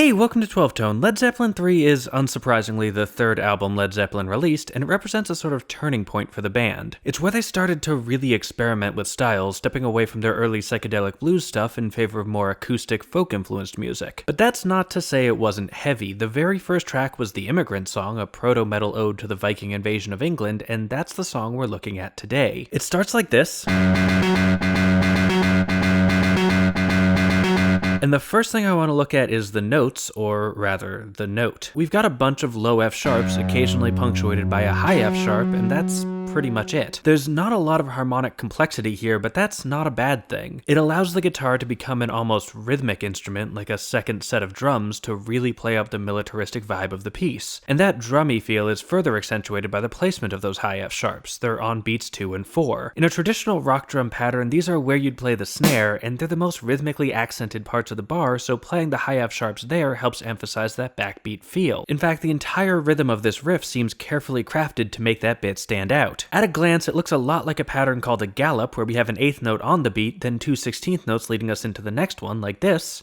Hey, welcome to 12 Tone. Led Zeppelin 3 is, unsurprisingly, the third album Led Zeppelin released, and it represents a sort of turning point for the band. It's where they started to really experiment with styles, stepping away from their early psychedelic blues stuff in favor of more acoustic, folk-influenced music. But that's not to say it wasn't heavy. The very first track was the Immigrant song, a proto-metal ode to the Viking invasion of England, and that's the song we're looking at today. It starts like this. And the first thing I want to look at is the notes, or rather, the note. We've got a bunch of low F sharps, occasionally punctuated by a high F sharp, and that's pretty much it. There's not a lot of harmonic complexity here, but that's not a bad thing. It allows the guitar to become an almost rhythmic instrument, like a second set of drums, to really play up the militaristic vibe of the piece. And that drummy feel is further accentuated by the placement of those high F sharps. They're on beats 2 and 4. In a traditional rock drum pattern, these are where you'd play the snare, and they're the most rhythmically accented parts of the bar, so playing the high F sharps there helps emphasize that backbeat feel. In fact, the entire rhythm of this riff seems carefully crafted to make that bit stand out. At a glance, it looks a lot like a pattern called a gallop, where we have an 8th note on the beat, then 2 16th notes leading us into the next one, like this.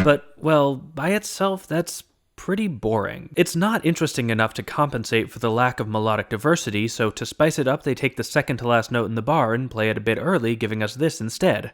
But, well, by itself, that's pretty boring. It's not interesting enough to compensate for the lack of melodic diversity, so to spice it up, they take the second to last note in the bar and play it a bit early, giving us this instead.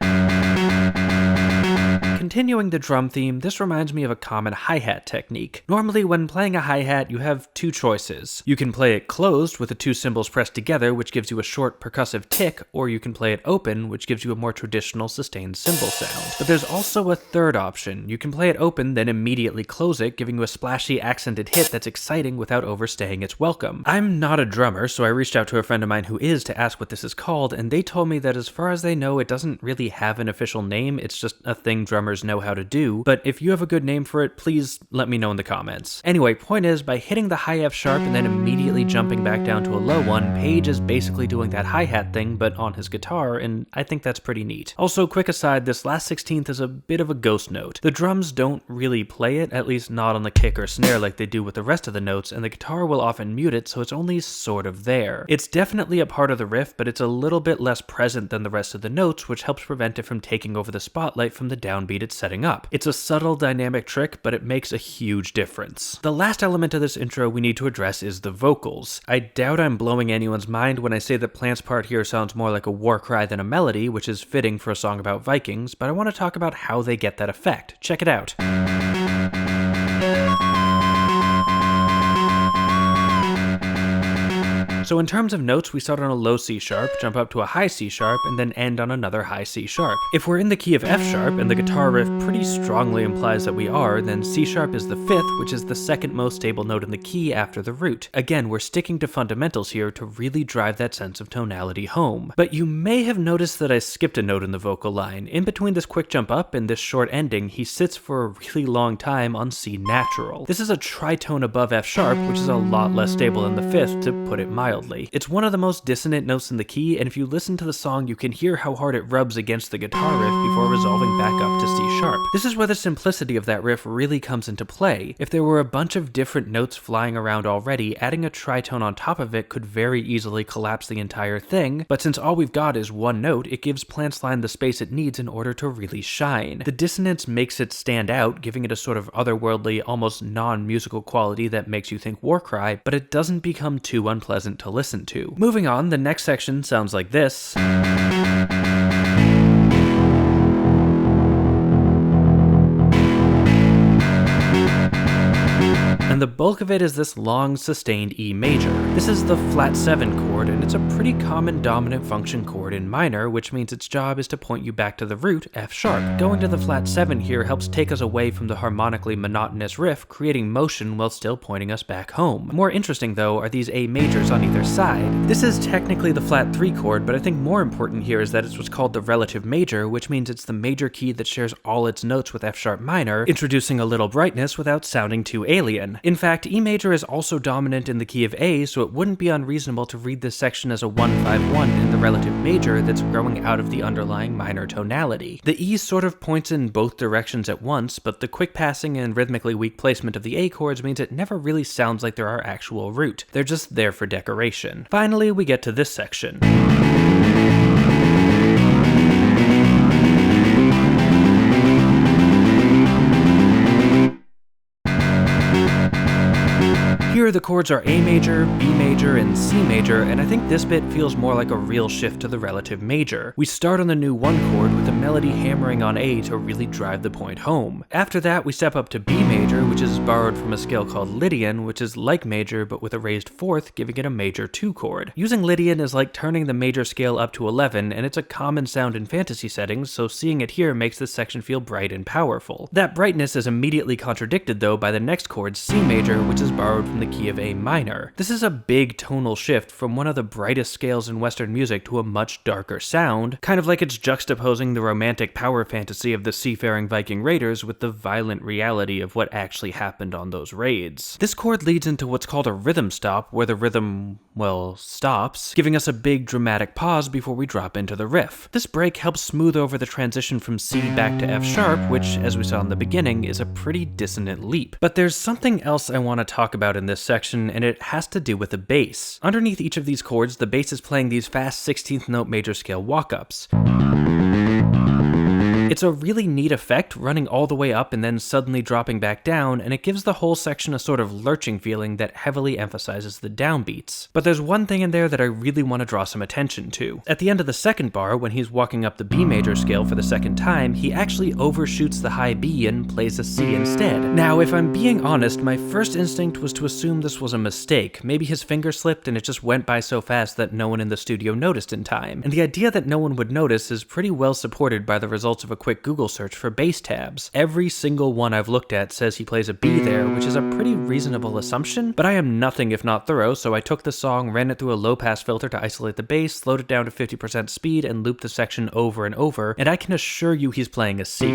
Continuing the drum theme, this reminds me of a common hi-hat technique. Normally, when playing a hi-hat, you have two choices. You can play it closed with the two cymbals pressed together, which gives you a short percussive tick, or you can play it open, which gives you a more traditional sustained cymbal sound. But there's also a third option. You can play it open, then immediately close it, giving you a splashy accented hit that's exciting without overstaying its welcome. I'm not a drummer, so I reached out to a friend of mine who is to ask what this is called, and they told me that as far as they know, it doesn't really have an official name. It's just a thing drummers know how to do, but if you have a good name for it, please let me know in the comments. Anyway, point is, by hitting the high F sharp and then immediately jumping back down to a low one, Page is basically doing that hi-hat thing, but on his guitar, and I think that's pretty neat. Also, quick aside, this last 16th is a bit of a ghost note. The drums don't really play it, at least not on the kick or snare like they do with the rest of the notes, and the guitar will often mute it, so it's only sort of there. It's definitely a part of the riff, but it's a little bit less present than the rest of the notes, which helps prevent it from taking over the spotlight from the downbeat it's setting up. It's a subtle dynamic trick, but it makes a huge difference. The last element of this intro we need to address is the vocals. I doubt I'm blowing anyone's mind when I say that Plant's part here sounds more like a war cry than a melody, which is fitting for a song about Vikings, but I want to talk about how they get that effect. Check it out. So in terms of notes, we start on a low C sharp, jump up to a high C sharp, and then end on another high C sharp. If we're in the key of F sharp, and the guitar riff pretty strongly implies that we are, then C sharp is the 5th, which is the second most stable note in the key after the root. Again, we're sticking to fundamentals here to really drive that sense of tonality home. But you may have noticed that I skipped a note in the vocal line. In between this quick jump up and this short ending, he sits for a really long time on C natural. This is a tritone above F sharp, which is a lot less stable than the 5th, to put it mildly. It's one of the most dissonant notes in the key, and if you listen to the song, you can hear how hard it rubs against the guitar riff before resolving back up to C sharp. This is where the simplicity of that riff really comes into play. If there were a bunch of different notes flying around already, adding a tritone on top of it could very easily collapse the entire thing, but since all we've got is one note, it gives Plant's line the space it needs in order to really shine. The dissonance makes it stand out, giving it a sort of otherworldly, almost non-musical quality that makes you think war cry, but it doesn't become too unpleasant to listen to. Moving on, the next section sounds like this. And the bulk of it is this long, sustained E major. This is the flat 7 chord, and it's a pretty common dominant function chord in minor, which means its job is to point you back to the root, F sharp. Going to the flat 7 here helps take us away from the harmonically monotonous riff, creating motion while still pointing us back home. More interesting, though, are these A majors on either side. This is technically the flat 3 chord, but I think more important here is that it's what's called the relative major, which means it's the major key that shares all its notes with F sharp minor, introducing a little brightness without sounding too alien. In fact, E major is also dominant in the key of A, so it wouldn't be unreasonable to read this section as a 1-5-1 in the relative major that's growing out of the underlying minor tonality. The E sort of points in both directions at once, but the quick passing and rhythmically weak placement of the A chords means it never really sounds like they're our actual root. They're just there for decoration. Finally, we get to this section. the chords are A major, B major, and C major, and I think this bit feels more like a real shift to the relative major. We start on the new 1 chord with the melody hammering on A to really drive the point home. After that, we step up to B major, which is borrowed from a scale called Lydian, which is like major but with a raised 4th, giving it a major 2 chord. Using Lydian is like turning the major scale up to 11, and it's a common sound in fantasy settings, so seeing it here makes this section feel bright and powerful. That brightness is immediately contradicted though by the next chord, C major, which is borrowed from the key of A minor. This is a big tonal shift from one of the brightest scales in Western music to a much darker sound, kind of like it's juxtaposing the romantic power fantasy of the seafaring Viking raiders with the violent reality of what actually happened on those raids. This chord leads into what's called a rhythm stop, where the rhythm, well, stops, giving us a big dramatic pause before we drop into the riff. This break helps smooth over the transition from C back to F sharp, which, as we saw in the beginning, is a pretty dissonant leap. But there's something else I want to talk about in this section, and it has to do with the bass. Underneath each of these chords, the bass is playing these fast 16th note major scale walk-ups. It's a really neat effect, running all the way up and then suddenly dropping back down, and it gives the whole section a sort of lurching feeling that heavily emphasizes the downbeats. But there's one thing in there that I really want to draw some attention to. At the end of the second bar, when he's walking up the B major scale for the second time, he actually overshoots the high B and plays a C instead. Now, if I'm being honest, my first instinct was to assume this was a mistake. Maybe his finger slipped and it just went by so fast that no one in the studio noticed in time. And the idea that no one would notice is pretty well supported by the results of a quick Google search for bass tabs. Every single one I've looked at says he plays a B there, which is a pretty reasonable assumption, but I am nothing if not thorough, so I took the song, ran it through a low-pass filter to isolate the bass, slowed it down to 50% speed, and looped the section over and over, and I can assure you he's playing a C.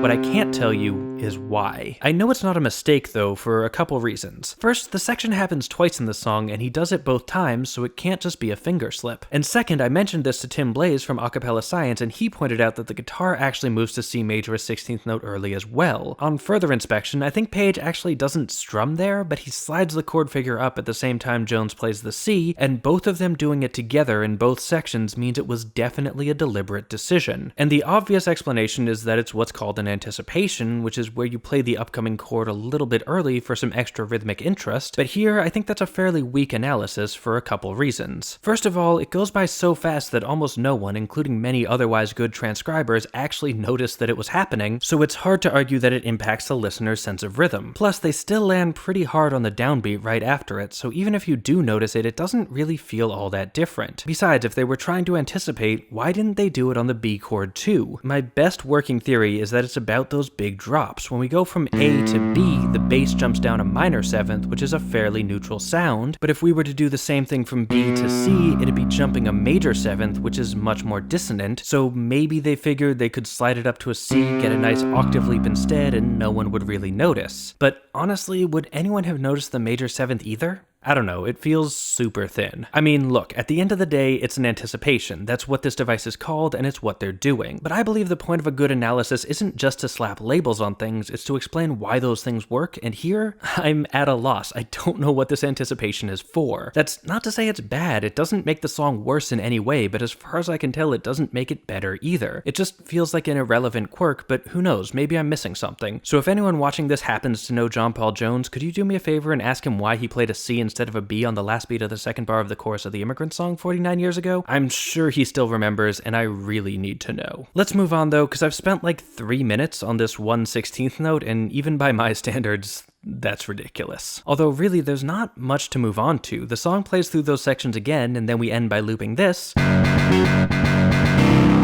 What I can't tell you is why. I know it's not a mistake though, for a couple reasons. First, the section happens twice in the song, and he does it both times, so it can't just be a finger slip. And second, I mentioned this to Tim Blaze from Acapella Science, and he pointed out that the guitar actually moves to C major a 16th note early as well. On further inspection, I think Page actually doesn't strum there, but he slides the chord figure up at the same time Jones plays the C, and both of them doing it together in both sections means it was definitely a deliberate decision. And the obvious explanation is that it's what's called an anticipation, which is where you play the upcoming chord a little bit early for some extra rhythmic interest, but here I think that's a fairly weak analysis for a couple reasons. First of all, it goes by so fast that almost no one, including many otherwise good transcribers, actually noticed that it was happening, so it's hard to argue that it impacts the listener's sense of rhythm. Plus, they still land pretty hard on the downbeat right after it, so even if you do notice it, it doesn't really feel all that different. Besides, if they were trying to anticipate, why didn't they do it on the B chord too? My best working theory is that it's about those big drops. When we go from A to B, the bass jumps down a minor 7th, which is a fairly neutral sound, but if we were to do the same thing from B to C, it'd be jumping a major 7th, which is much more dissonant, so maybe they figured they could slide it up to a C, get a nice octave leap instead, and no one would really notice. But honestly, would anyone have noticed the major 7th either? I don't know, it feels super thin. I mean, look, at the end of the day, it's an anticipation. That's what this device is called, and it's what they're doing. But I believe the point of a good analysis isn't just to slap labels on things, it's to explain why those things work, and here, I'm at a loss. I don't know what this anticipation is for. That's not to say it's bad, it doesn't make the song worse in any way, but as far as I can tell, it doesn't make it better either. It just feels like an irrelevant quirk, but who knows, maybe I'm missing something. So if anyone watching this happens to know John Paul Jones, could you do me a favor and ask him why he played a C instead of a B on the last beat of the second bar of the chorus of the Immigrant song 49 years ago? I'm sure he still remembers, and I really need to know. Let's move on though, because I've spent like 3 minutes on this 1/16th note, and even by my standards, that's ridiculous. Although really, there's not much to move on to. The song plays through those sections again, and then we end by looping this,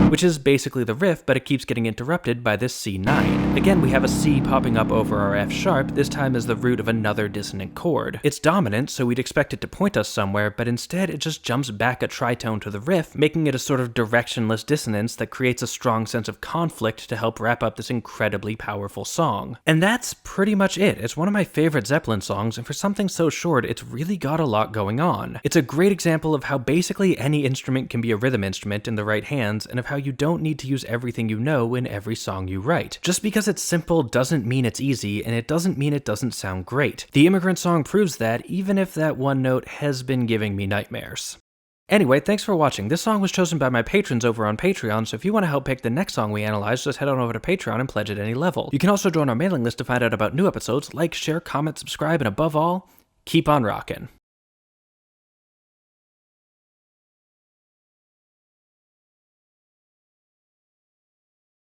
which is basically the riff, but it keeps getting interrupted by this C9. Again, we have a C popping up over our F sharp, this time as the root of another dissonant chord. It's dominant, so we'd expect it to point us somewhere, but instead it just jumps back a tritone to the riff, making it a sort of directionless dissonance that creates a strong sense of conflict to help wrap up this incredibly powerful song. And that's pretty much it. It's one of my favorite Zeppelin songs, and for something so short, it's really got a lot going on. It's a great example of how basically any instrument can be a rhythm instrument in the right hands, and of how you don't need to use everything you know in every song you write. Just because it's simple doesn't mean it's easy, and it doesn't mean it doesn't sound great. The Immigrant song proves that, even if that one note has been giving me nightmares. Anyway, thanks for watching. This song was chosen by my patrons over on Patreon, so if you want to help pick the next song we analyze, just head on over to Patreon and pledge at any level. You can also join our mailing list to find out about new episodes, like, share, comment, subscribe, and above all, Keep on rockin'.